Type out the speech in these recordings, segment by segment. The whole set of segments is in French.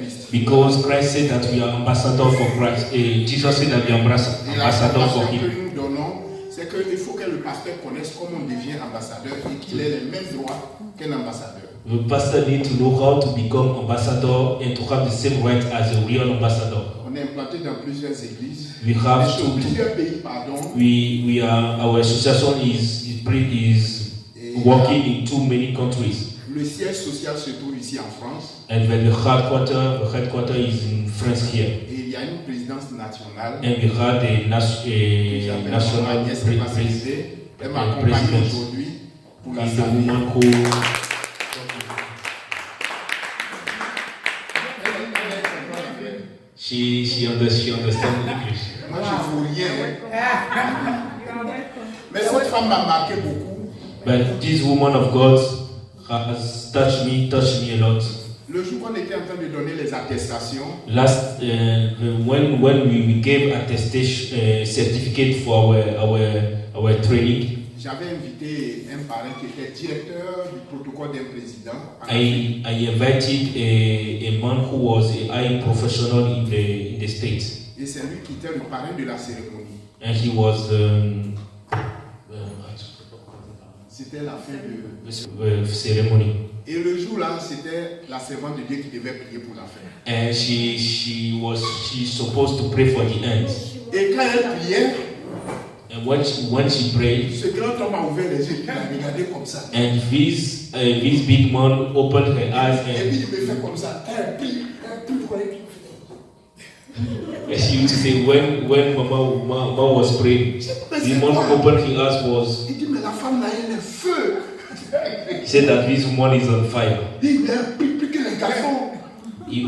Christ. Because Christ said that we are ambassadors for Christ. Jesus said that we are ambassadors for Him. Que nous donnons, c'est qu'il faut que le pasteur connaisse comment on devient ambassadeur et qu'il ait les mêmes droits qu'un ambassadeur. The pastor need to know how to become ambassador and to have the same right as a real ambassador. On est implanté dans plusieurs églises. We have to. Plusieurs pays, pardon. We are. Our association is working in too many countries. Le siège social se trouve ici en France. And when the headquarter is in France here. Et il y a une présidence nationale. And we had a national president. Elle m'accompagne aujourd'hui pour la saluer. She understands English. Moi, je ne vaux rien. Mais cette femme m'a marqué beaucoup. But this woman of God has touched me a lot. Le jour qu'on était en train de donner les attestations, when we gave attestation certificate for our training, j'avais invité un parrain qui était directeur du protocole d'un président. I invited a man who was a high professional in the state. Et c'est lui qui était le parrain de la cérémonie. And he was c'était la fin de ceremony. Et le jour là, c'était la servante de Dieu qui devait prier pour la fin. And she's supposed to pray for the end. Et quand elle priait, and when she prayed, ce grand homme a ouvert les yeux, il a regardé comme ça. And this big man opened her eyes et puis il me fait comme ça. Elle prie, pour aller. She used to say when Mama was praying, the man opened her eyes was. Il dit mais la femme là elle est feu. He said that this woman is on fire. Il est plus que les garçons.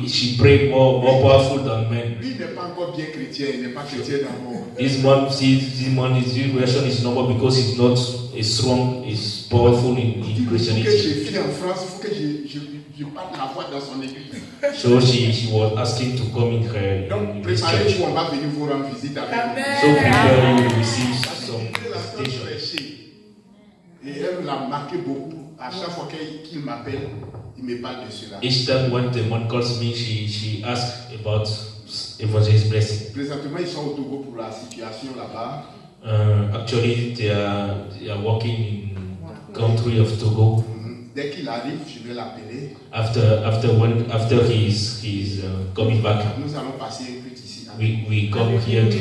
She prayed more powerful than men. Lui n'est pas encore bien chrétien, il n'est pas chrétien d'abord. This his version is normal because he's not as strong, is powerful in Christianity. Il faut que je file en France, il faut que je parte la voix dans son église. So she was asking to come in her. Donc préparez-vous, on va venir vous rendre visite avec nous. So prepare you to receive some visitation. Et elle l'a marqué beaucoup. À chaque fois qu'il m'appelle, il me parle de cela. Each time when the man calls me, she asks about evangelist blessing. Présentement, ils sont au Togo pour la situation là-bas. Actually, they are working in country of Togo. Dès qu'il arrive, je vais l'appeler. After he's coming back. Nous allons passer un culte ici. We come here to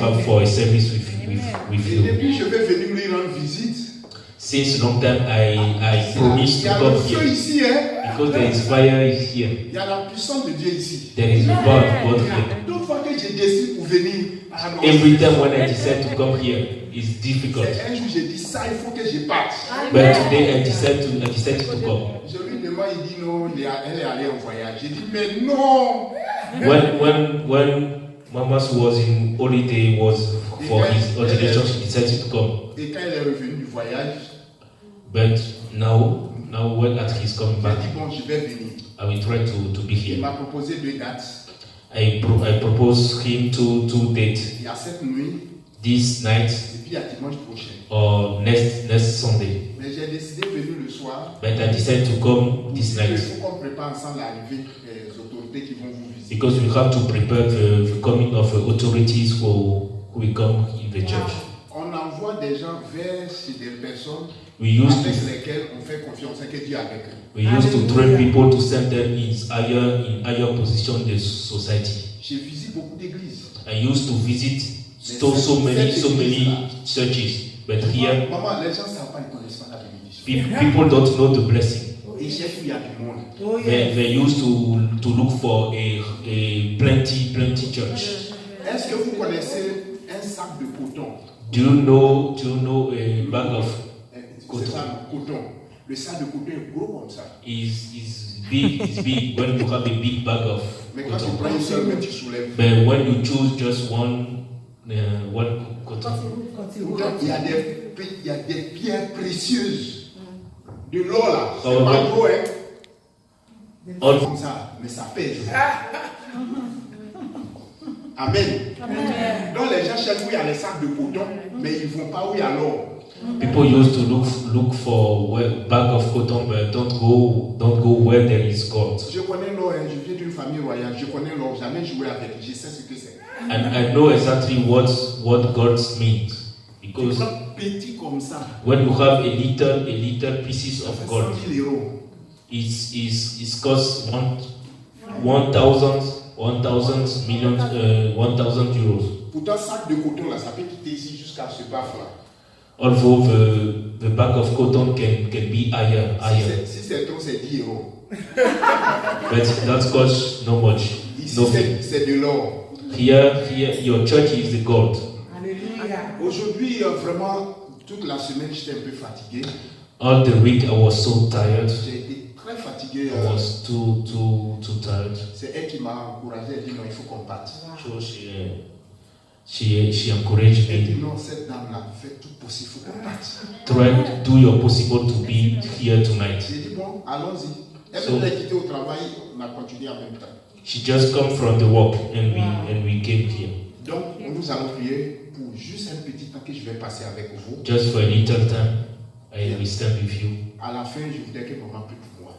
have for a service with you. Et depuis, je vais venir lui rendre visite. Since long time, I promised to come here. Ici, hein? Because there is fire here. Il y a la puissance de Dieu ici. There is the power of God here. Toute fois que je décide pour venir, every time when I decide to come here, it's difficult. Un jour, j'ai dit ça, il faut que je parte. But today I decided to come. Je lui demande, il dit non, elle est allée en voyage. J'ai dit mais non. When Mama was in holiday was for his ordination, she decided to come. Et quand elle est revenue du voyage, but now when he's coming back, j'ai dit bon, je vais venir. I will try to be here. Il m'a proposé 2 dates. I proposed him two dates. Il y a cette nuit. This night. Et puis il y a dimanche prochain. Or next Sunday. Mais j'ai décidé de venir le soir. But I decided to come this night. Il faut qu'on prépare ensemble l'arrivée des autorités qui vont vous visiter. Because we have to prepare the coming of authorities who will come in the church. On envoie des gens vers des personnes avec lesquelles on fait confiance et que Dieu est avec eux. We used to train people to send them in higher position in the society. Je visite beaucoup d'églises. I used to visit so many churches, but here maman, les gens ne savent pas, ils connaissent pas la bénédiction. People don't know the blessing. Ils cherchent où il y a du monde. They used to look for a plenty church. Est-ce que vous connaissez un sac de coton? Do you know a bag of coton? Le sac de coton est gros comme ça. Is big when you have a big bag of mais quand tu prends une seule, tu soulèves. But when you choose just one cotton. Il y a des pierres précieuses. De l'or là. C'est pas gros, hein? Comme ça, mais ça pèse. Amen. Donc les gens cherchent où il y a les sacs de coton, mais ils ne vont pas où il y a l'or. People used to look for bag of cotton, but don't go where there is gold. Je connais l'or, je viens d'une famille royale, je connais l'or, jamais joué avec, je sais ce que c'est. And I know exactly what gold means. Because Petit comme ça, when you have a little pieces of gold, 100 000 euros. it's cost 1,000 million, 1,000 euros. Pourtant, sac de coton là, ça peut quitter ici jusqu'à ce baf là. Although the bag of cotton can be higher. Si c'est trop, c'est 10 euros. But that costs no much. Ici, Nothing. c'est de l'or. Here, your church is the gold. Aujourd'hui, vraiment, toute la semaine, j'étais un peu fatigué. All the week I was so tired. J'ai été très fatigué. I was too tired. C'est elle qui m'a encouragé. Elle dit non, il faut qu'on parte. So she encouraged Elle dit me. non, cette dame-là, fait tout possible, il faut qu'on parte. Try to do your possible to be here tonight. J'ai dit bon, allons-y. Elle So- m'a quitté au travail, on a continué en même temps. She just come from the work and we came here. Donc, nous allons prier pour juste un petit temps que je vais passer avec vous. Just for a little time, I will stand with you. À la fin, je voudrais que maman prie pour moi.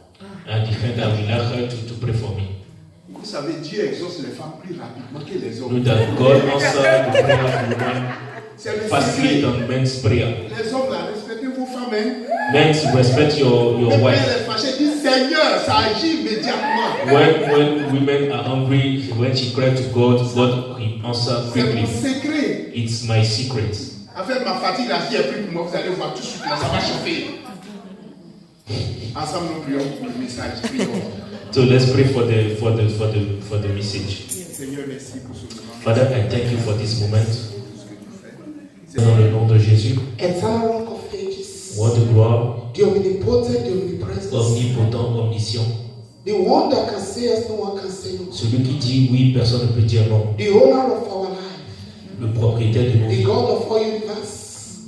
And defend, I will ask her to pray for me. Vous savez, Dieu exauce les femmes plus rapidement que les Know hommes. that God answers the prayer of women C'est le fastly secret. than men's prayer. Les hommes, là, respectez vos femmes. Hein. Men, respect your Même quand wife. elle est fâchée, dit Seigneur, ça agit immédiatement. When women are hungry, when she cries to God will answer C'est mon quickly. secret. It's my secret. Avec ma fatigue, là, si elle prie pour moi, vous allez voir tout de suite, là, ça va chauffer. Ensemble, nous prions pour le message. Prions. So let's pray for the message. Seigneur, merci pour ce moment. Father, I thank you for this moment. Pour ce que tu fais. Dans le nom de Jésus, Eternal Rock of Ages, roi de gloire, the omnipotent, the omnipresent, omnipotent, omniscient, the one that can say yes, no one can say no, celui qui dit oui, personne ne peut dire non, the owner of our life, le propriétaire de nos the vies, God of all universe.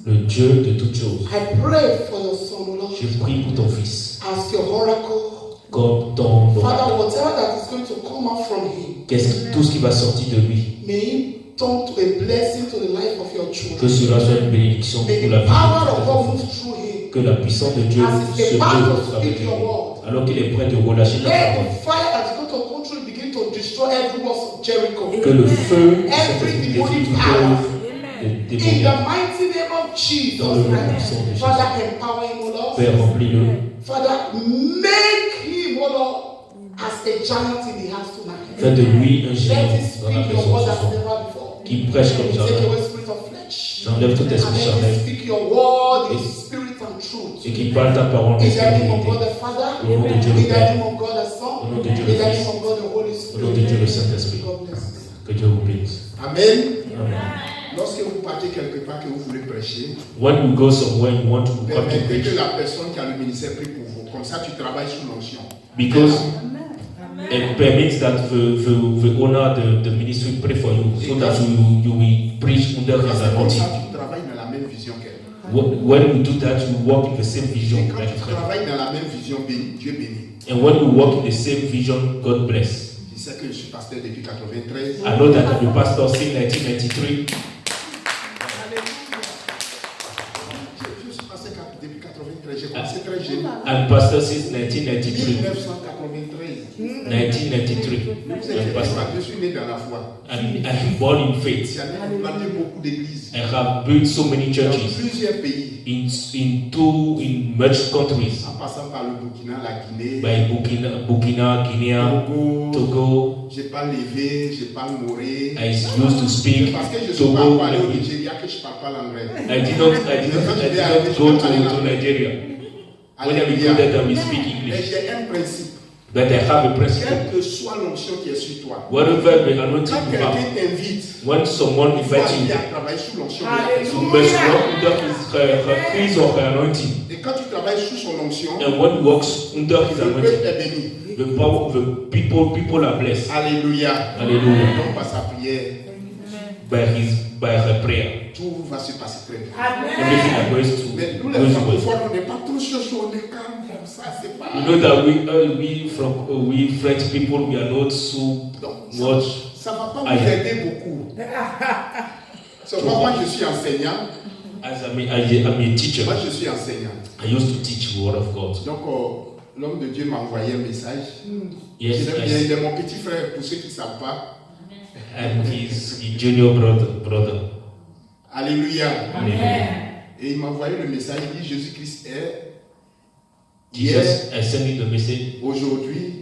le Dieu de toutes choses. I pray for your son, O Lord, Je prie pour ton fils, as your oracle. comme ton Father, oracle. whatever that is going to come out from him, Tout ce qui va sortir de lui, may him turn to a blessing to the life of your que children. cela soit une bénédiction May pour la the vie power de of tes God enfants. move through him. Que la puissance de Dieu As se it's about lève to avec speak lui, your word. alors qu'il est prêt de relâcher ta Let parole. the fire that is going to come through begin to destroy every wall of Jericho. Que le feu Every détruise demonic toute power. œuvre de In the démoniaque. mighty name of Jesus Dans le nom Christ. puissant de Jésus. Father, empower him, O Lord. Père, remplis-le. Father, make him, O Lord, as a giant in the house Fais tonight. de lui un Let géant him dans la speak your maison word ce as soir. never before. Qui prêche comme Take jamais. away spirit of flesh. J'enlève tout And esprit let charnel. him speak your word in spirit and truth. Et qui parle ta parole en In the name of vérité. God the Father. Au nom de Dieu In le the Père. name of God the Son. Au nom de In Dieu the le name Fils. of God the Holy Au nom de Dieu le Spirit. Saint-Esprit. God bless you. Que Dieu vous bénisse. Amen. Amen. Lorsque vous partez quelque part que vous voulez prêcher, When you go somewhere you want to come to permettez que preach, la personne qui a le ministère prie pour vous. Comme ça, tu travailles sous l'onction. because it permits that the owner the ministry pray for you, so that you will preach under his Parce que comme anointing. ça, tu travailles dans la même vision qu'elle. When you do that, you walk in the same vision Et quand like tu her. travailles dans la même vision, Dieu bénit. And when you walk in the same vision, God bless. Je sais que je suis pasteur depuis 93. I know that the pastor since 1993. Je suis pasteur depuis 93. J'ai commencé très jeune. And pastor since 1993. 1993. 1993. Vous I'm êtes pastor. je suis né dans la foi. I'm born in faith. J'ai planté beaucoup d'églises I have built so many dans churches plusieurs pays. in much countries. En passant par le Burkina, la Guinée, By Burkina, Guinea, Togo. Togo. J'ai pas levé, j'ai pas moré. I used to speak Parce que je suis pas Togo. encore allé au Nigeria que je parle pas l'anglais. I did not go to Nigeria. When I go there, I will speak Mais English. j'ai un principe. But I have a principle. Quelle que soit l'onction qui est sur toi, Whatever the anointing quand you have, quelqu'un t'invite, when someone il faut invites arriver you, à travailler sous l'onction de la you personne. must walk under his or her anointing. Et quand tu travailles sous son onction, And when he walks under his le peuple anointing, est béni. the people are blessed. Alléluia. Hallelujah. Donc par sa prière, By her prayer. tout va se passer très bien. Everything that goes Mais nous to les goes well. francophones, on n'est pas trop chauds, on est calme comme ça, c'est pas. You know that we French people, we are not so Donc, much. ça ne va pas vous aider beaucoup. Seulement moi je suis enseignant As I'm a teacher, Moi, je suis enseignant. I used to teach the word of God. Donc, l'homme de Dieu m'a envoyé un message. Yes, Il est mon petit frère, pour ceux qui ne savent pas. and his junior brother. Alléluia. Amen. Et il m'a envoyé le message, il dit Jésus-Christ est Jesus, hier, I sent you the message. aujourd'hui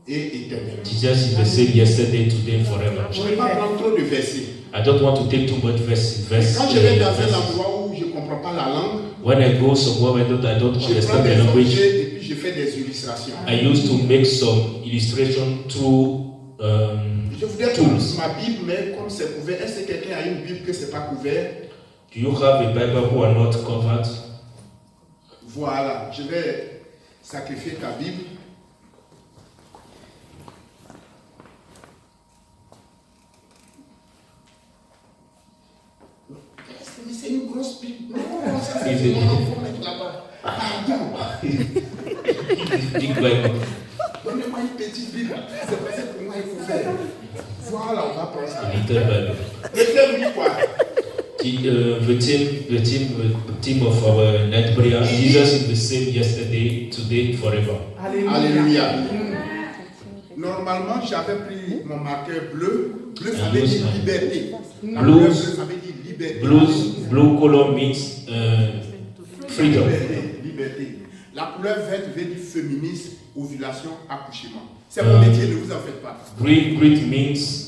et éternel. Jesus is the same yesterday, today, forever. Je ne vais pas prendre trop de versets. I don't want to take too much verse. Quand je vais dans un endroit où je ne comprends pas la langue, When I go somewhere where I don't je prends understand the des language, objets et puis je fais des illustrations. I used to make some illustration through Je voudrais tools. prendre ma Bible, mais comme c'est couvert, est-ce que quelqu'un a une Bible que ce n'est pas couvert? Do you have a Bible who are not covered? Voilà, je vais sacrifier ta Bible. Mais c'est une grosse Bible. Non, ça c'est Is it- mon enfant mettre là-bas. Pardon. Big Bible. Donnez-moi une petite Bible. C'est pas ça que moi il faut faire. Voilà, on va prendre ça. A little Bible. Le thème dit quoi? The team of our night prayer. Jesus is the same yesterday, today, forever. Alléluia. Normalement, j'avais pris mon marqueur bleu. Bleu, ça veut dire liberté. La Blues. couleur bleue, ça veut dire liberté. Blue color means freedom. Liberté, liberté. La couleur verte veut dire féminisme, ovulation, accouchement. C'est mon métier, ne vous en faites pas. Green means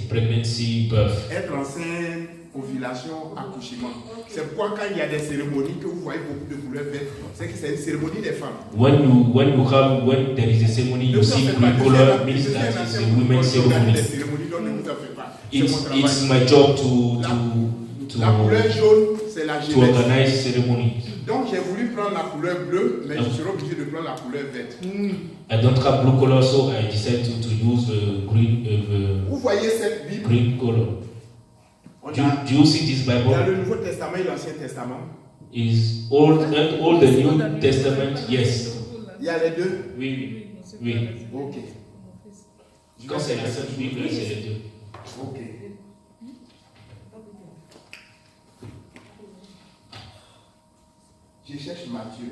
pregnancy, birth. Être enceinte, ovulation, accouchement. C'est pourquoi quand il y a des cérémonies que vous voyez beaucoup de couleurs vertes, c'est que c'est une cérémonie des femmes. When there is a ceremony, Ne you vous en see faites pas. green color means that it's a women's ceremony. Des cérémonies, donc ne vous en faites pas. C'est mon It's travail. my job La couleur jaune, c'est la to jeunesse. organize ceremonies. Donc j'ai voulu prendre la couleur bleue, mais je serai obligé de prendre la couleur verte. I don't have blue color, so I decided to use the Vous voyez cette Bible? green color. On Do a, you see this il y a Bible? le Nouveau Testament et l'Ancien Testament. Is all the New Testament? Yes. Il y a les deux. Oui. Ok. Je Quand vais c'est la faire seule Bible, c'est les deux. Ok. Je cherche Matthieu.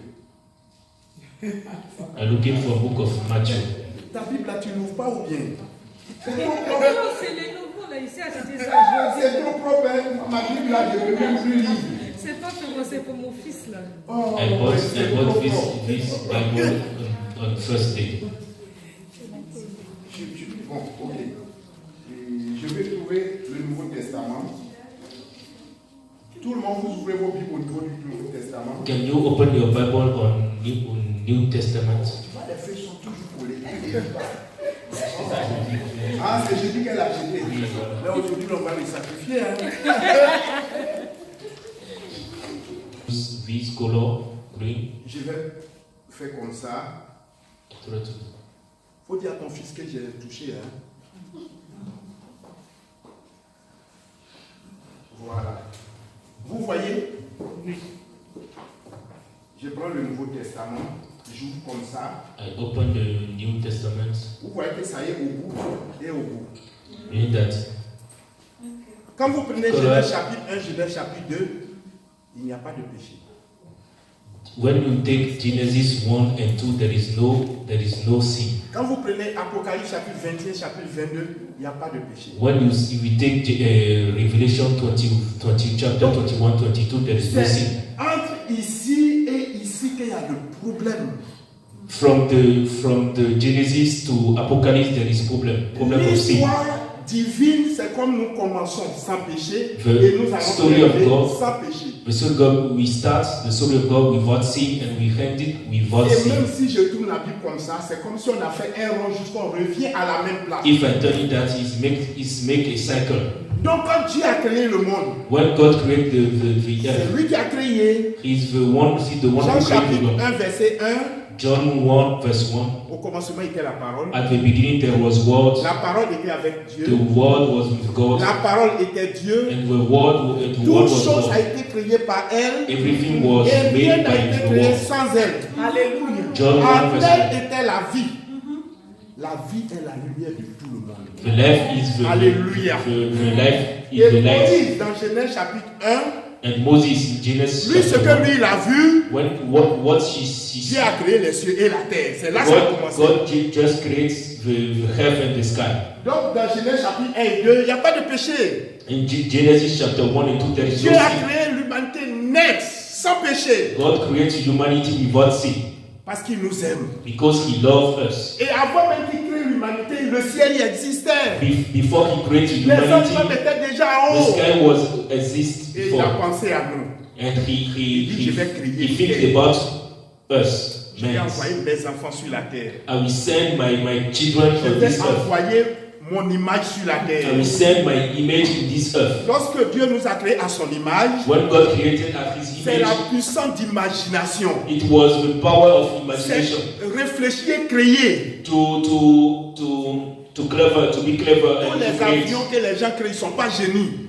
I'm looking for a book of Matthew. Ta Bible là, tu l'ouvres pas ou bien? Non, c'est les nouveaux là, ici, acheter ça. C'est trop propre, hein. Ma Bible là, je ne peux même plus lire. C'est pas pour moi, c'est pour mon fils là. Oh, I bought c'est trop this propre. Bible on first day. Bon, ok. Je vais trouver le Nouveau Testament. Tout le monde, vous ouvrez vos Bibles au niveau du Nouveau Testament. Can you open your Bible on New Testament? Les feuilles sont toujours collées. Ah, c'est jeudi qu'elle a acheté. Mais aujourd'hui, on va les sacrifier. Hein. This color, green. Je vais faire comme ça. Faut dire à ton fils que j'ai touché. Hein. Voilà. Vous voyez? Je prends le Nouveau Testament, j'ouvre comme ça. I open the New Testament. Vous voyez que ça y est au bout et au bout. Meaning that Quand vous prenez Genèse chapitre 1, Genèse chapitre 2, il n'y a pas de péché. when you take Genesis 1 and 2, there is no sin. Quand vous prenez Apocalypse chapitre 21, chapitre 22, il n'y a pas de péché. When you take Revelation 20 chapter 21, 22, there is no sin. Entre ici et ici qu'il y a le problème. From the Genesis to Apocalypse, there is problem of sin. L'histoire divine, c'est comme nous commençons sans péché The et nous allons story of terminer God. sans péché. The story of God, we start the story of God without sin and we end it without Et même sin. si je tourne la Bible comme ça, c'est comme si on a fait un rond jusqu'on revient à la même place. If I tell you that is make a cycle. Donc quand Dieu a créé le monde, When God created the c'est earth, lui qui a créé. He's the one Jean who created the chapitre world. 1, verset 1. John 1 verse 1. Au commencement était la parole. At the beginning there was word. La parole était avec Dieu. The word was with God. La parole était Dieu. And the word Toute was chose a God. été créée par elle. Everything was Et rien made n'a by été the créé word. sans elle. Alléluia. John 1 En verse elle était la vie. La vie est la lumière de tout le monde. The life is the, Alléluia. the life is Et the light. Moïse, dans Genèse chapitre 1, And Moses in Genesis lui, ce chapter que 1, lui, il a vu, what she Dieu a créé les cieux et la terre. C'est là que ça a commencé. God just creates the heaven and the sky. Donc, dans Genèse chapitre 1 et 2, il n'y a pas de péché. In Genesis chapter 1 and 2, there is Dieu no a sin. créé l'humanité nette, sans péché, God created humanity without sin parce qu'il nous aime. because He loved us. Et avant même qu'il crée l'humanité, le ciel y existait. Before He created Les hommes humanity, étaient déjà en the haut. sky was exist Et il a before, pensé à nous. and He Je vais créer thinks about us. Je vais Man, envoyer mes enfants sur la terre. I will send my children Je on vais this earth. envoyer mon image sur la I terre. will send my image in this earth. Lorsque Dieu nous a créés à son image, When God created at His c'est la image, puissance d'imagination. it was the power of C'est imagination réfléchir, créer. to be clever Tous and to les create. avions que les gens créent, ils ne sont pas génies.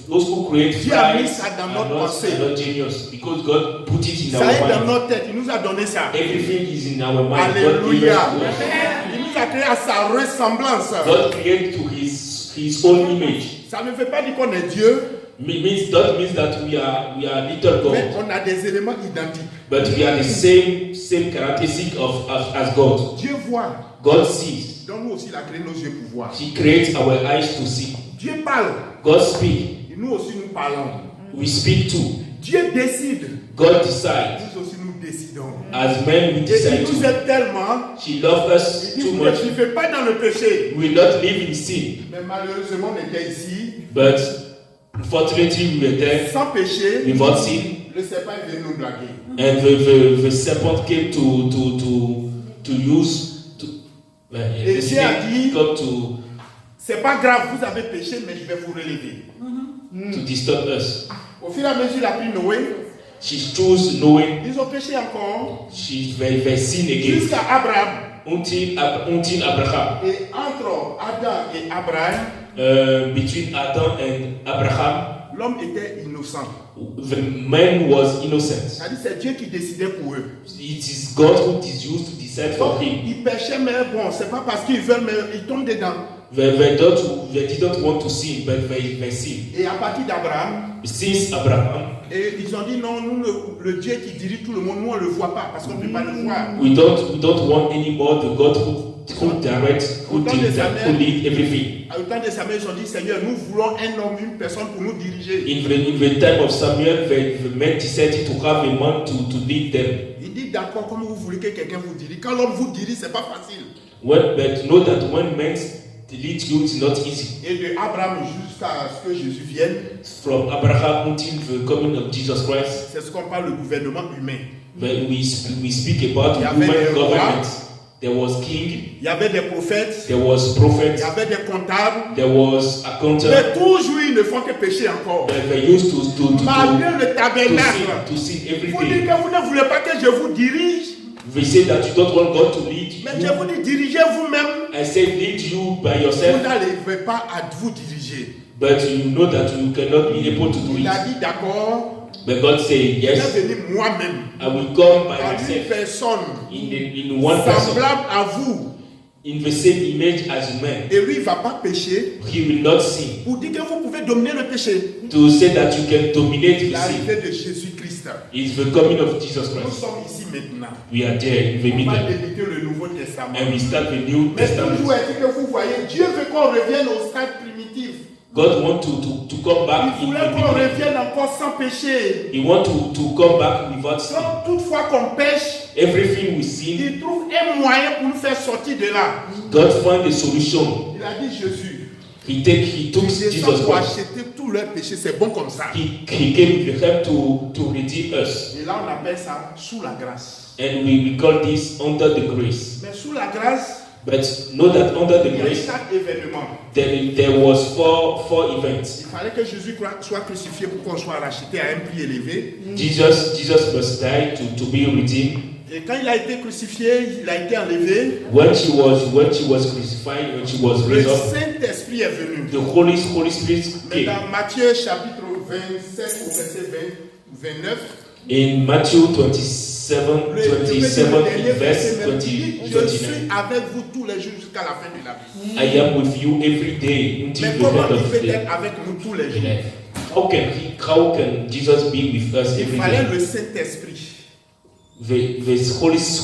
Those who create Dieu a mis flights ça dans are notre pensée. not genius because God put it in Ça est our dans mind. notre tête. Il nous a donné ça. Everything is in our mind. God gave Alléluia. us to Il nous a créé à sa ressemblance. us. God created to His own image. Ça ne veut pas dire qu'on est Dieu, Means that we are little mais God, on a des éléments identiques. but we are the same characteristic as God. Dieu voit. God sees. Donc nous aussi, il a créé nos yeux pour voir. He creates our eyes to see. Dieu parle. God speaks. Et nous aussi, nous parlons. We speak too. Dieu décide. God decides. Nous aussi, nous décidons. As men, we Et decide il nous to. aime tellement. She loves us Il dit, too vous ne much. vivez pas dans le péché. We will not live in sin. Mais malheureusement, on était ici, But unfortunately, we were there sans péché. without sin. Le serpent est venu nous blaguer. And the serpent came to use. Et The Dieu a dit, snake come to c'est pas grave, vous avez péché, mais je vais vous relever. disturb us. Au fur et à mesure, il a pris Noé. She chose knowing Ils ont péché encore. she will sin again Jusqu'à Abraham. until Abraham. Et entre Adam et Abraham, Between Adam and Abraham, l'homme était innocent. the man was innocent. C'est-à-dire c'est Dieu qui décidait pour eux. It is God who is used to decide for Donc, him. ils péchaient, mais bon, c'est pas parce qu'ils veulent, mais ils tombent dedans. They didn't want to sin, but they sin. Et à partir d'Abraham, Since Abraham, et ils ont dit non, nous, le Dieu qui dirige tout le monde, nous on ne le voit pas parce qu'on ne peut pas le voir. we don't want anymore the God who directs, who lead everything. Au temps de Samuel, ils ont dit Seigneur, nous voulons un homme, une personne pour nous diriger. In the time of Samuel, the men decided to have a man to lead them. Il dit d'accord, comment vous voulez que quelqu'un vous dirige? Quand l'homme vous dirige, c'est pas facile. But know that when men lead you, it's not easy. Et de Abraham jusqu'à ce que Jésus vienne, From Abraham until the coming of Jesus Christ, c'est ce qu'on parle le gouvernement humain. when we speak about Il y avait human des rois. government, there was king, Il y avait des prophètes, there was il prophet, y avait des comptables, there was accountant. mais toujours ils ne font que pécher encore. They used to Malgré le tabernacle, sin every vous dites day. que vous ne voulez pas que je vous dirige, We say that you don't want God to lead mais you. je vous dis dirigez vous-même. I say lead you by Vous yourself, n'arriverez pas à vous diriger. but you know that you cannot be able to do Il a it. dit d'accord, But God say, je vais yes, venir moi-même, I will come by à une myself personne in one person, semblable à vous. in the same image as a man. Et lui, il ne va pas pécher. He will not sin. Pour dire que vous pouvez dominer le péché. To say that you can dominate the sin L'arrivée de Jésus-Christ. is the coming of Jesus Nous Christ. sommes ici maintenant. We are there in the On va middle, débuter le Nouveau Testament. and we start the New Mais Testament. toujours est-il que vous voyez, Dieu veut qu'on revienne au stade primitif. God wants to come back Il in voulait the qu'on beginning. revienne encore sans péché. He wants to come back without sin. Donc, toutefois qu'on pêche, Everything we sin, il trouve un moyen pour nous faire sortir de là. God found a solution. Il a dit Jésus, He took il Jesus descend pour Christ. acheter tous leurs péchés. C'est bon comme ça. He came to help to redeem us. Et là, on appelle ça sous la grâce. And we call this under the grace. Mais sous la grâce, But know that under the il y a grace, 4 événements. there was four events. Il fallait que Jésus soit crucifié pour qu'on soit racheté à un prix élevé. Jesus must die to be redeemed. Et quand il a été crucifié, il a été enlevé. When she was crucified, when she was Le raised up, Saint-Esprit est venu. the Holy Spirit Mais came. dans Matthieu chapitre 27 au verset 29, In Matthew 27 7:27 in verse 20, Je 29. suis avec vous tous les jours jusqu'à la fin de la vie. I am with you every day until Mais the comment end il of peut the être avec nous tous les jours? life. How can Jesus be with us Il every fallait day? le Saint-Esprit. The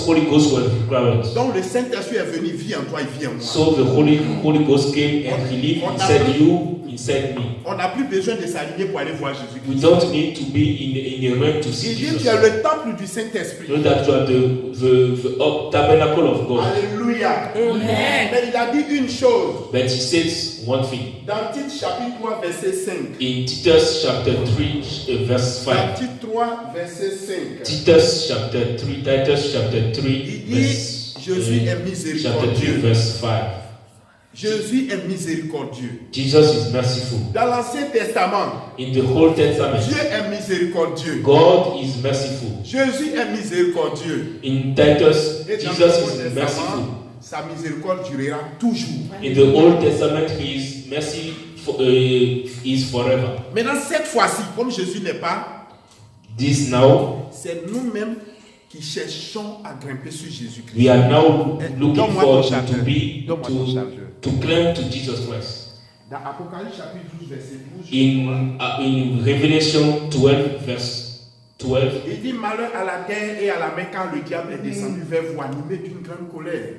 Holy Ghost was required. Donc le Saint-Esprit est venu, vit en toi, il vit en moi. So the Holy Ghost came and he lived inside you, inside me. On n'a plus besoin de s'aligner pour aller voir Jésus. We don't need to be in a realm to see Il dit Jesus. tu es le temple du Saint-Esprit. Know that you are the tabernacle of God. Alléluia. Mais il a dit une chose. But he says one thing. Dans Tite chapitre 3 verset 5. In Titus chapter 3 verse 5. Dans Tite 3 verset 5. Titus chapter 3 Il dit verse, Jésus est chapter 3 miséricordieux. verse 5. Jésus est miséricordieux. Jesus is merciful. Dans l'Ancien Testament, In the Old Testament, Dieu est miséricordieux. God is merciful. Jésus est miséricordieux. In Titus, Et dans Jesus le Nouveau is merciful. Testament, sa miséricorde durera toujours. In the Old Testament, His mercy is forever. Maintenant, cette fois-ci, comme Jésus n'est pas, This now, c'est nous-mêmes qui cherchons à grimper sur Jésus-Christ. we are now looking Donne-moi for ton to chargeur. be Donne-moi ton chargeur. to cling to Jesus Christ. Dans Apocalypse chapitre 12, verset 12, In Revelation 12 verse 12, il dit malheur à la terre et à la mer quand le diable est descendu vers vous animé d'une grande colère.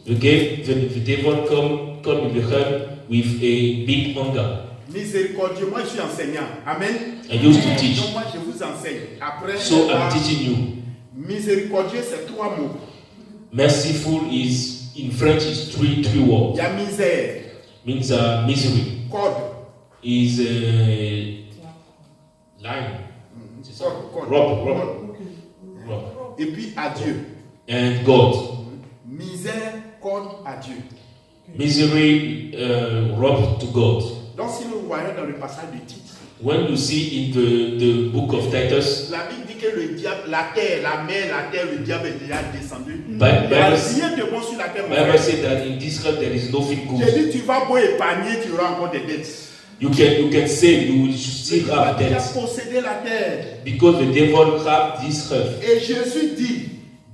the devil come in the hell with a big hunger. Miséricordieux, moi je suis enseignant. Amen. I used to teach, Donc moi je vous enseigne. Après, so I'm teaching you. miséricordieux c'est trois mots. Merciful is in French is three Il words. y a misère, Means misery. code, Is line. code, Rob. et puis à Dieu. And God. Misère, code à Dieu. Misery rob to God. Donc si nous voyons dans le passage de Tite, When you see in the book of Titus, la Bible dit que le diable, la terre, la mer, la terre, le diable est déjà descendu. Il n'y Bible a rien de bon sur la terre. mon Bible frère. said that in this world there is nothing J'ai good. dit, tu vas beau épargner, tu auras encore des dettes. You can say you still Tu vas have déjà debts posséder la terre. because the devil have this earth. Et Jésus dit,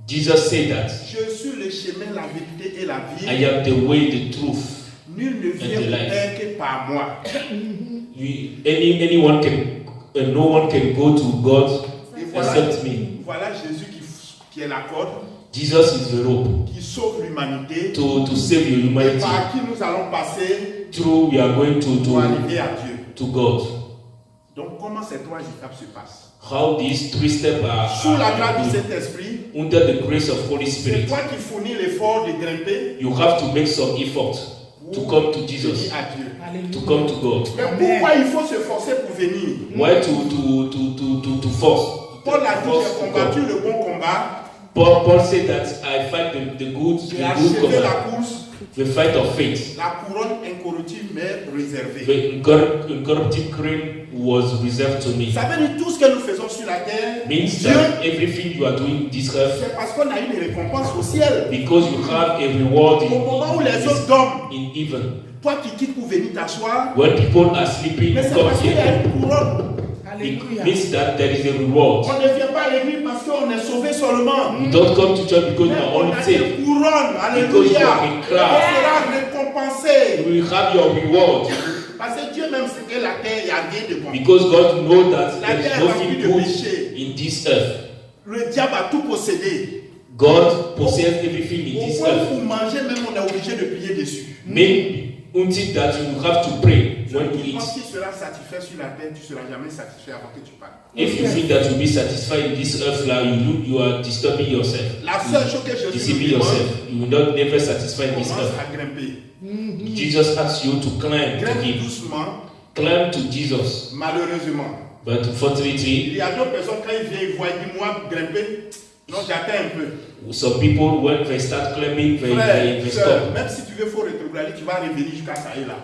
Jesus said that je suis le chemin, la vérité et la vie. I am the way, the truth. Nul ne vient And the au life. Père que par moi. Anyone can, no one can go to God Et voilà, except me. voilà Jésus qui est la corde, Jesus is the rope qui sauve l'humanité. to save your Et humanity. par qui nous allons passer Through we are going pour arriver à Dieu. to God. Donc comment ces trois étapes se passent? How these three steps Sous la grâce are du Saint-Esprit, under the grace of Holy c'est Spirit. toi qui fournis l'effort de grimper You have to make some effort to come to Jesus, à Dieu. to come to God. Mais pourquoi il faut se forcer pour venir? Why to force? Paul a dit, Force j'ai to combattu come. le bon combat, Paul said that I fight the good j'ai achevé combat, la course, the fight of faith. la couronne incorruptible mais réservée. The incorruptible crown was reserved to me. Ça veut dire tout ce que nous faisons sur la terre, Means Dieu, that everything you are doing this earth, c'est parce qu'on a une récompense au ciel. because you have a reward Au moment où les autres dorment, in heaven. toi qui quittes pour venir t'asseoir, When people are sleeping, mais you c'est come parce qu'il y a here. une couronne. It means that there is a reward. On ne vient pas à l'église parce qu'on est sauvé seulement. You don't come to church because you Mais are on only a saved. des couronnes, Because you alléluia. are in On Christ. sera récompensé. You will have your reward. Parce que Dieu même sait que la terre, il n'y a rien de bon. Because God knows that La there terre is est nothing remplie de good péchés. in this earth. Le diable a tout possédé. God possesses everything in Au this point où earth. pour manger, même on est obligé de prier dessus. Meaning until that you have to pray when you Tu eat. penses qu'il sera satisfait sur la terre, tu ne seras jamais satisfait avant que tu parles. If you think that you'll be satisfied in this earth now, you are disturbing yourself. La seule chose que Jésus Deceiving nous demande, yourself. You will not never satisfy in this commence earth. à grimper. Jesus asks you to climb to Grimpe Him. doucement, Climb to Jesus. malheureusement. But unfortunately, Il y a d'autres personnes, quand ils viennent, ils voient, dis-moi, grimper. Non, j'attends un peu. some people, when they start climbing, Frère, they sœur, stop. même si tu veux, il faut rétrograder, tu vas revenir jusqu'à ça et là.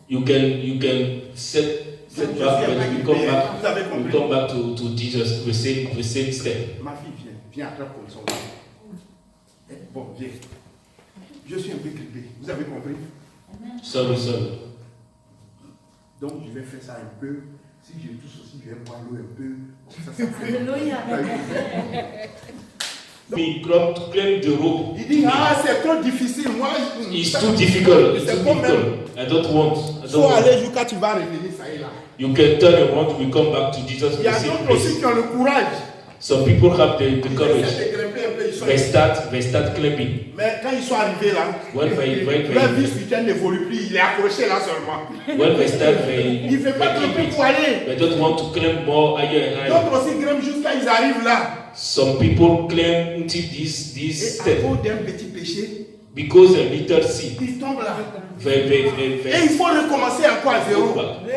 You can set back, but you come back. Vous avez You compris? come back to Jesus, the same step. Ma fille, viens attrape comme ça. Bon, viens. Je suis un peu grippé. Vous avez compris? Sorry. Donc, je vais faire ça un peu Si je touche aussi, je vais boire l'eau un peu. Ça fait. Alléluia. We claim the rope. Il dit, ah, c'est trop difficile. Moi, It's too difficult. It's c'est too bon même. difficult. I don't want. Il faut aller jusqu'à tu vas revenir, ça y est là. You can turn around, we come back to Jesus. Il y a The same d'autres aussi place. qui ont le courage. Some people have the Ils courage. essaient de grimper un peu, ils sont- They start climbing. Mais quand ils sont arrivés là, When leur vie spirituelle n'évolue plus, il est accroché là seulement. when they start, Il ne veut pas grimper pour aller. they don't want to climb more higher and higher. D'autres aussi grimpent jusqu'à ils arrivent là. Some people climb until this Et à step cause d'un petit péché, because a little sin. ils tombent là. They Et il faut recommencer encore à zéro. go back.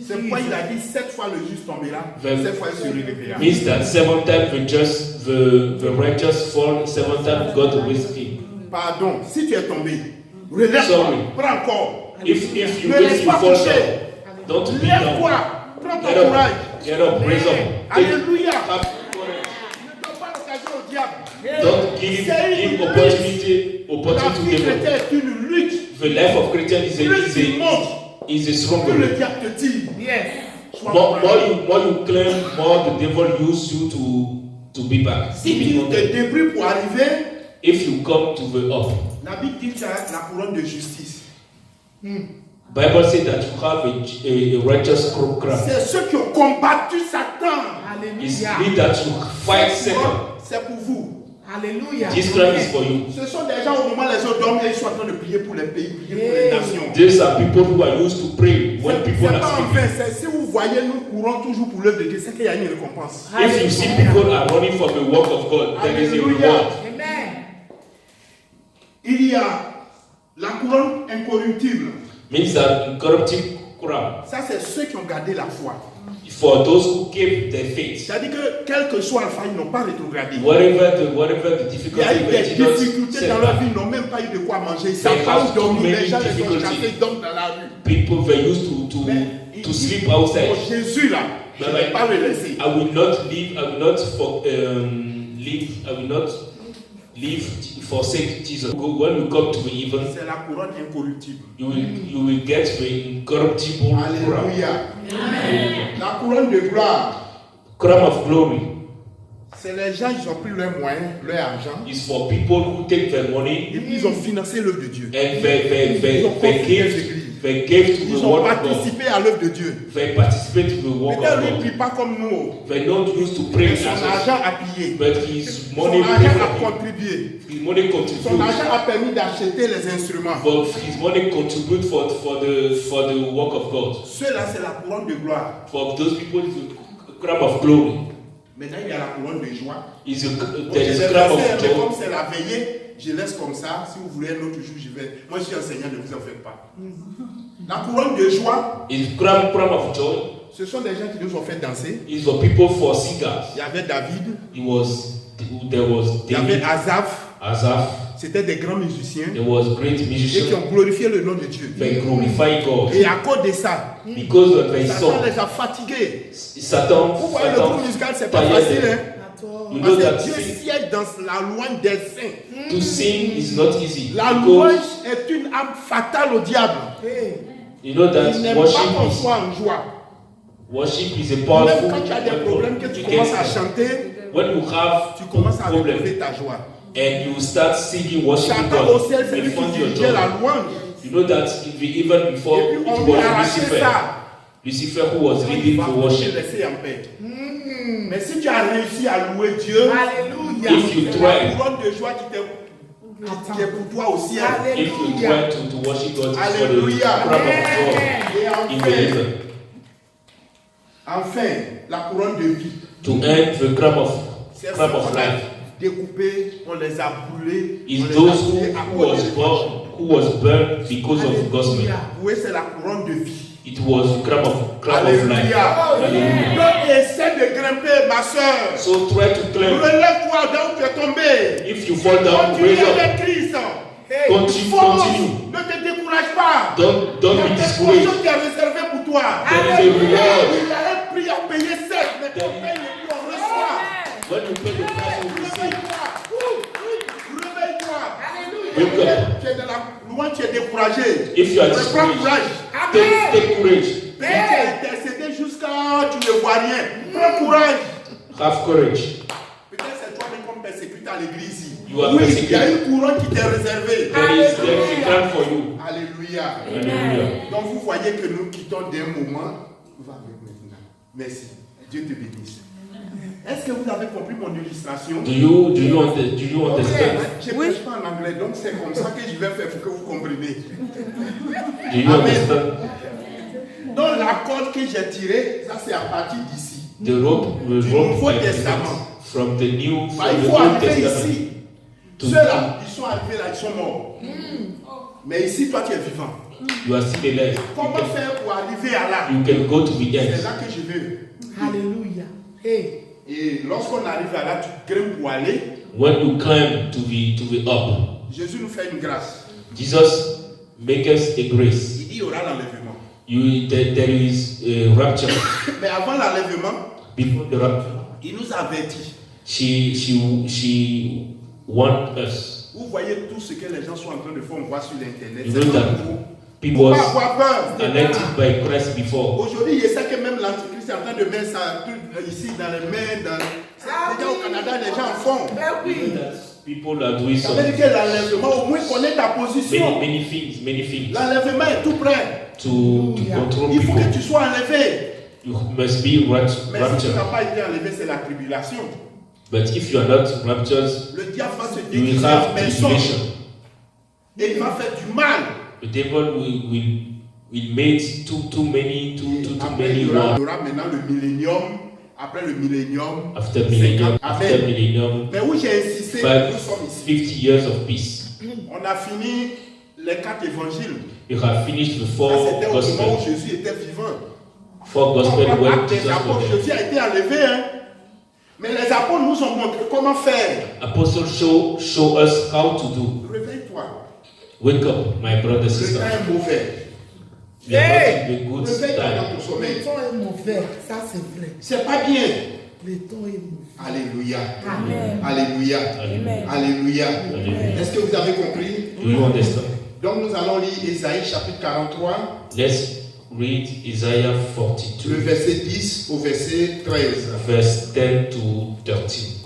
C'est pourquoi il a dit 7 fois le juste tombera, 7 fois il se relèvera. Means that 7 times the righteous fall, 7 times God raised him. Pardon, si tu es tombé, relève-toi, Sorry. prends encore. If you Ne miss, laisse you pas fall toucher. down. Don't be Lève-toi, down. prends ton Get courage. up, get up, raise up. Alléluia. Have courage. Ne donne pas l'occasion au diable. Don't give opportunity La to vie devil. chrétienne est une lutte. The life of Christian is Plus tu montes, a strong plus le one. diable te tire. Sois More courageux. you claim, more the devil use you to be back. Si tu te débrouilles pour arriver, If you come to the up, la Bible dit que tu as la couronne de justice. Bible says that you have a righteous crown. C'est ceux qui ont combattu Satan. It's me that you fight Satan. C'est pour vous. Alléluia. This crown is for you. Ce sont des gens au moment où les autres dorment et ils sont en train de prier pour les pays, prier pour les nations. These are people who are used to pray when people C'est are pas en sleeping. vain, c'est si vous voyez nous courons toujours pour l'œuvre de Dieu, c'est qu'il y a une récompense. If you see people are running for the work of God, there is a Alléluia. reward. Amen. Il y a la couronne incorruptible. Means that incorruptible crown. Ça, c'est ceux qui ont gardé la foi. For those who keep their faith. C'est-à-dire que quel que soit Alpha, ils n'ont pas rétrogradé. Whatever the Il y difficulty, a eu they des did not difficultés set dans leur back. vie, ils n'ont même pas eu de quoi manger. Ils ne savent They pas have où dormir. too many Les gens les ont difficulties. chassés, ils dorment dans la rue. People they used Mais to sleep outside. pour Jésus là, je ne vais pas le laisser. I will not leave. I will not leave. I will not leave. Forsake Jesus. When you come to the heaven, C'est la couronne incorruptible. you will get the incorruptible crown. Alléluia. La couronne de gloire, Crown of glory c'est les gens, ils ont pris leurs moyens, leur argent, is for people who take their et money puis ils ont financé l'œuvre de Dieu. and Ils ont construit les églises. they gave to Ils the ont word of God. participé à l'œuvre de Dieu. They participate to the work Peut-être of lui ne God. prie pas comme nous. They don't used to pray Mais as son us, argent a pillé. but his Son money argent a paid. contribué. His money Son contribute. argent a permis d'acheter les instruments. But his money contribute for the work of God. Ceux-là, c'est la couronne de gloire. For those people, it's a crown of glory. Maintenant, il y a la couronne de joie. Is Bon, there je is vais crown passer, of mais joy. comme c'est la veillée, je laisse comme ça. Si vous voulez un autre jour, je vais. Moi, je suis enseignant, ne vous en faites pas. La couronne de joie, Is crown of joy. ce sont des gens qui nous ont fait danser. Is for people for singers. Il y avait David, There was il y avait David, Asaph. Asaph. C'était des grands musiciens There was great et qui musicians. ont glorifié le nom de Dieu. They glorify God Et à cause de ça, because of their Satan song. les a fatigués. Satan, Vous voyez, le groupe musical, c'est pas facile. Hein? You know Parce that que Dieu siège dans la louange des saints. to sing is not easy. La Because louange est une arme fatale au diable. you know Il that n'aime pas qu'on soit en joie. worship is a Même powerful quand tu as des problèmes, que tu commences à chanter, when you have tu commences à problem retrouver ta joie. and you start singing worshiping Satan au God, ciel, c'est you lui find qui your dirigeait la joy. louange. You know that even before Et puis it on lui a was arraché Lucifer, ça. Lucifer who was Il leading va to te worship. laisser en paix. Mais si tu as réussi à louer Dieu, Alléluia. If you c'est la try, couronne de joie qui est pour toi au ciel. if you try to worship God, it's for the Alléluia. crown of joy Et in the enfin, heaven. enfin, la couronne de vie. To end the crown of C'est life découpés, on les a brûlés, is on les a those tués à who cause de who was burned because of the gospel. Oui, c'est la couronne de vie. It was crown of life. Alléluia. Hallelujah. Donc essaie de grimper, ma soeur. So try to climb. Relève-toi là où tu es tombé. If you fall down, Continue raise up. avec Christ. Continue, Fonce. continue. Ne te décourage pas. Don't Il y a be des discouraged. choses qui est réservé pour toi. There is a reward. Il a un prix à payer, certes, mais ton paye et puis on reçoit. When you pay the price, you will receive. Réveille-toi. Wake up. Tu es dans la louange, tu es découragé. If you are Prends discouraged, courage. take courage. Tu as intercédé jusqu'à vois rien. Prends courage. Have courage. Peut-être c'est toi-même qu'on persécute à l'église ici. You are Oui, il y a persecuted. une couronne qui t'est réservée. There is a plan for you. Alléluia. Hallelujah. Donc vous voyez que nous quittons d'un moment. Va avec maintenant. Merci. Dieu te bénisse. Est-ce que vous avez compris mon illustration? Do you understand? Je ne prêche pas en anglais, donc c'est comme ça que je vais faire pour que vous compreniez. Do you understand? Donc la corde que j'ai tirée, ça c'est à partir d'ici. The rope Nouveau I Testament. from the New Bah, from il the faut Old arriver Testament. ici. To- Ceux-là, ils sont arrivés là, ils sont morts. Mais ici, toi tu es vivant. You are still alive. Comment faire pour arriver à là? You can go to the C'est end. là que je veux. Alléluia. Hey. Et lorsqu'on arrive à là, tu grimpes pour aller. When you climb to the up, Jésus nous fait une grâce. Jesus make us a grace. Il dit il y aura l'enlèvement. There is a rapture. Mais avant l'enlèvement, Before the rapture, il nous avertit. she want us. Vous voyez tout ce que les gens sont en train de faire, on voit sur l'internet. You C'est know pas that nouveau. people Faut pas was avoir peur. elected by Christ before. Aujourd'hui, il sait que même l'Antichrist est en train de mettre ça ici dans les mains. Déjà au Canada, les gens en font. People are doing Ça veut dire something. que l'enlèvement, au moins, connaît ta position. Many things. L'enlèvement est tout prêt. To control Il faut people. que tu sois enlevé. You must be Mais si tu raptured. n'as pas été enlevé, c'est la tribulation. But if you are not raptured, Le diable va se you will déguiser en have personne tribulation. et il va faire du mal. The devil will make too many Après, il y aura war maintenant le millénium. Après le millénium, after millennium. 50. After Amen. millennium, Mais où j'ai insisté, nous sommes ici. 50 years of peace. On a fini les 4 évangiles. You have finished the Ça, four c'était au moment où gospel. Jésus était vivant. Four gospel Quand when acte des Jesus was apôtres, there. Jésus a été enlevé. Hein? Mais les apôtres nous ont montré comment faire. Apostles show us how to do. Réveille-toi. Wake up, my brother Le sister. temps est mauvais. We are not in the good Réveille-toi time. dans ton sommeil. Le temps est mauvais, ça c'est vrai. C'est pas bien. Le temps est mauvais. Alléluia. Amen. Alléluia. Amen. Alléluia. Amen. Est-ce que vous avez compris? Do you understand? Donc nous allons lire Ésaïe chapitre 43, Let's read Isaiah le 42, verset 10 au verset 13. verse 10 to 13.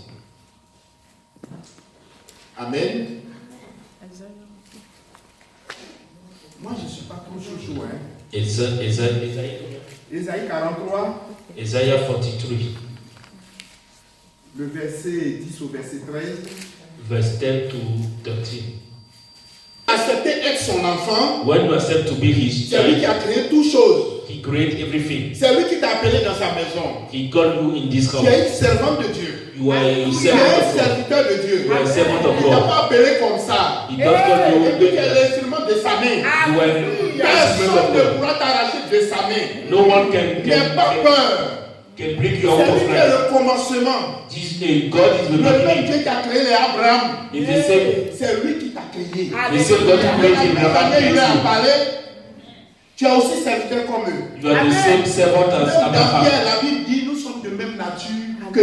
Amen. Moi je ne suis pas trop chaud. Hein. Ésaïe 43, Isaiah 43, le verset 10 au verset 13. verse 10 to 13. Accepter être son enfant, When you accept to be his c'est lui qui child, a créé toutes choses. he created everything. C'est lui qui t'a appelé dans sa maison. He called you in this Tu house. es une servante de Dieu. You are a Tu es un servant of God. serviteur de Dieu. You are a servant of Il t'a God. pas appelé comme ça. He does call Et puis tu you. es l'instrument de sa main. You are an Personne instrument of ne God. pourra t'arracher de sa main. No one N'aie pas peur. can bring you out C'est of lui qui est life. le commencement. God is the Le même beginning. Dieu qui a créé les Abraham. Is the same. C'est lui qui t'a créé. The same God who created Il a Abraham. parlé. Tu es aussi serviteur comme eux. You are the same servant as Même dans Abraham. Pierre, la Bible dit nous sommes de même nature que